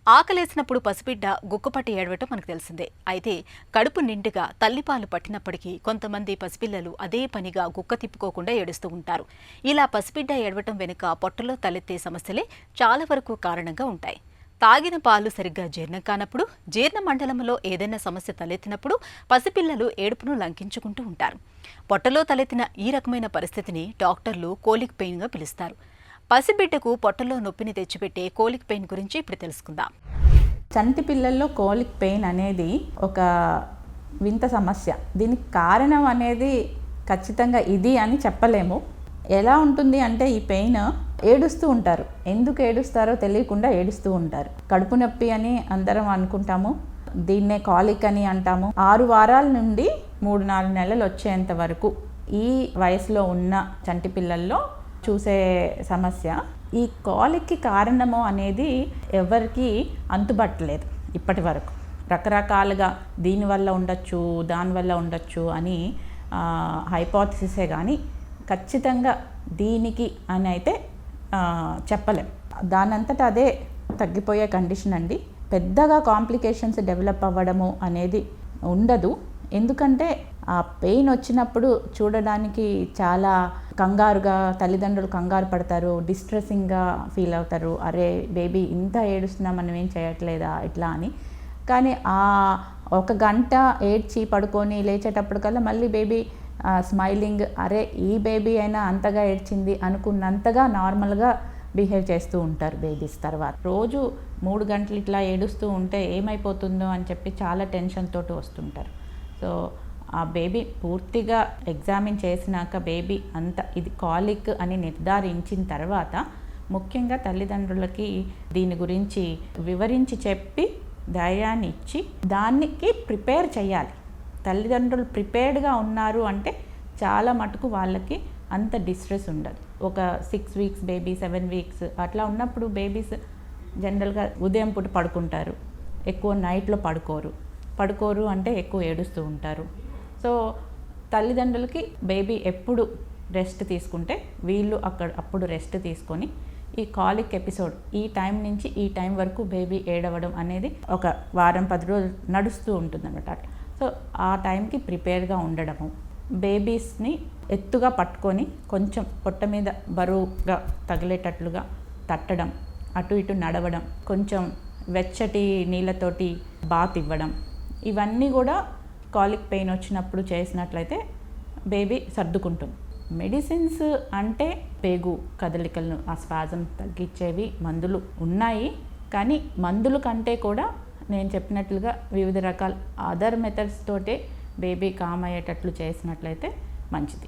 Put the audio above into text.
ఆకలేసినప్పుడు పసిబిడ్డ గుక్కపట్టి ఏడవటం మనకు తెలిసిందే. అయితే కడుపు నిండుగా తల్లిపాలు పట్టినప్పటికీ కొంతమంది పసిపిల్లలు అదే పనిగా గుక్క తిప్పుకోకుండా ఏడుస్తూ ఉంటారు. ఇలా పసిబిడ్డ ఏడవటం వెనుక పొట్టలో తలెత్తే సమస్యలే చాలా వరకు కారణంగా ఉంటాయి. తాగిన పాలు సరిగ్గా జీర్ణం కానప్పుడు, జీర్ణ మండలంలో ఏదైనా సమస్య తలెత్తినప్పుడు పసిపిల్లలు ఏడుపును లంకించుకుంటూ ఉంటారు. పొట్టలో తలెత్తిన ఈ రకమైన పరిస్థితిని డాక్టర్లు కోలిక్ పెయిన్గా పిలుస్తారు. పసిబిడ్డకు పొట్టలో నొప్పిని తెచ్చిపెట్టే కోలిక్ పెయిన్ గురించి ఇప్పుడు తెలుసుకుందాం. చంటి పిల్లల్లో కోలిక్ పెయిన్ అనేది ఒక వింత సమస్య. దీనికి కారణం అనేది ఖచ్చితంగా ఇది అని చెప్పలేము. ఎలా ఉంటుంది అంటే ఈ పెయిన్ ఏడుస్తూ ఉంటారు. ఎందుకు ఏడుస్తారో తెలియకుండా ఏడుస్తూ ఉంటారు. కడుపు నొప్పి అని అందరం అనుకుంటాము. దీన్నే కాలిక్ అని అంటాము. 6 వారాల నుండి 3-4 నెలలు వచ్చేంత వరకు ఈ వయసులో ఉన్న చంటి పిల్లల్లో చూసే సమస్య. ఈ కాలిక్కి కారణము అనేది ఎవరికి అంతుబట్టలేదు ఇప్పటి వరకు. రకరకాలుగా దీనివల్ల ఉండొచ్చు, దానివల్ల ఉండొచ్చు అని హైపోథసిసే కానీ ఖచ్చితంగా దీనికి అని అయితే చెప్పలేం. దానంతటా అదే తగ్గిపోయే కండిషన్ అండి. పెద్దగా కాంప్లికేషన్స్ డెవలప్ అవ్వడము అనేది ఉండదు. ఎందుకంటే ఆ పెయిన్ వచ్చినప్పుడు చూడడానికి చాలా కంగారుగా తల్లిదండ్రులు కంగారు పడతారు, డిస్ట్రెసింగ్గా ఫీల్ అవుతారు. అరే బేబీ ఇంత ఏడుస్తున్నా మనం ఏం చేయట్లేదా ఇట్లా అని. కానీ ఆ 1 గంట ఏడ్చి పడుకొని లేచేటప్పటికల్లా మళ్ళీ బేబీ స్మైలింగ్, అరే ఈ బేబీ అయినా అంతగా ఏడ్చింది అనుకున్నంతగా నార్మల్గా బిహేవ్ చేస్తూ ఉంటారు బేబీస్. తర్వాత రోజు 3 గంటలు ఇట్లా ఏడుస్తూ ఉంటే ఏమైపోతుందో అని చెప్పి చాలా టెన్షన్ తోటి వస్తుంటారు. సో ఆ బేబీ పూర్తిగా ఎగ్జామిన్ చేసినాక బేబీ అంత ఇది కాలిక్ అని నిర్ధారించిన తర్వాత ముఖ్యంగా తల్లిదండ్రులకి దీని గురించి వివరించి చెప్పి ధైర్యాన్ని ఇచ్చి దానికి ప్రిపేర్ చేయాలి. తల్లిదండ్రులు ప్రిపేర్డ్గా ఉన్నారు అంటే చాలా మటుకు వాళ్ళకి అంత డిస్ట్రెస్ ఉండదు. ఒక 6 వీక్స్ బేబీ, 7 వీక్స్ అట్లా ఉన్నప్పుడు బేబీస్ జనరల్గా ఉదయం పూట పడుకుంటారు, ఎక్కువ నైట్లో పడుకోరు అంటే ఎక్కువ ఏడుస్తూ ఉంటారు. సో తల్లిదండ్రులకి బేబీ ఎప్పుడు రెస్ట్ తీసుకుంటే వీళ్ళు అప్పుడు రెస్ట్ తీసుకొని ఈ కాలిక్ ఎపిసోడ్ ఈ టైం నుంచి ఈ టైం వరకు బేబీ ఏడవడం అనేది ఒక వారం 10 రోజులు నడుస్తూ ఉంటుంది అన్నమాట. సో ఆ టైంకి ప్రిపేర్గా ఉండడము, బేబీస్ని ఎత్తుగా పట్టుకొని కొంచెం పొట్ట మీద బరువుగా తగిలేటట్లుగా తట్టడం, అటు ఇటు నడవడం, కొంచెం వెచ్చటి నీళ్ళతోటి బాత్ ఇవ్వడం, ఇవన్నీ కూడా కాలిక్ పెయిన్ వచ్చినప్పుడు చేసినట్లయితే బేబీ సర్దుకుంటుంది. మెడిసిన్స్ అంటే పేగు కదలికలను ఆ స్పాజం తగ్గించేవి మందులు ఉన్నాయి. కానీ మందుల కంటే కూడా నేను చెప్పినట్లుగా వివిధ రకాల అదర్ మెథడ్స్ తోటే బేబీ కామ్ అయ్యేటట్లు చేసినట్లయితే మంచిది.